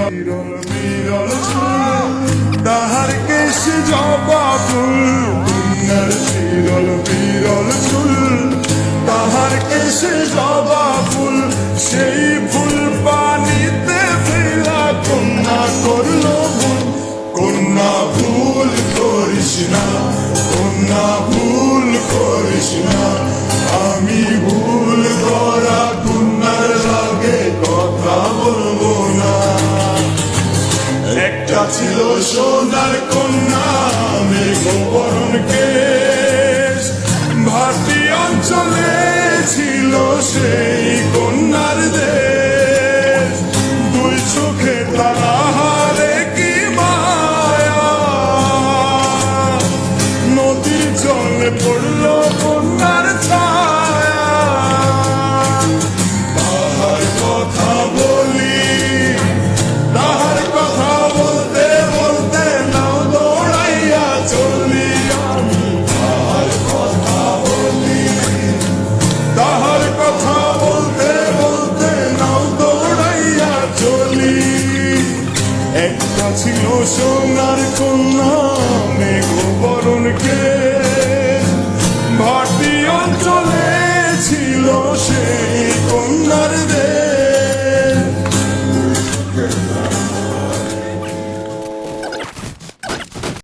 বিরল বিরল চুল তাহার কেশ জবা ফুল কন্যার বিরল বিরল চুল তাহার কেশ জবা ফুল সেই ফুল পানিতে ফেলা কন্যা করলো ভুল কন্যা ভুল করিস না কন্যা ভুল করিস না আমি ভুল করা কন্যার লাগে কথা বলবো না একটা ছিল সোনার কন্যা মেঘবরণ কেশ ভাটি অঞ্চলে ছিল সেই কন্যার দেশ দুই চোখে তারা হারে কি মায়া নদীর জলে পড়ল কন্যার ছায়া তাহার কথা বলি তাহার কথা বলতে বলতে নাও দৌড়াইয়া চলি আমি তাহার কথা বলি তাহার কথা বলতে বলতে নাও দৌড়াইয়া চলি একটা ছিল সোনার কন্যা মেঘবরণ কে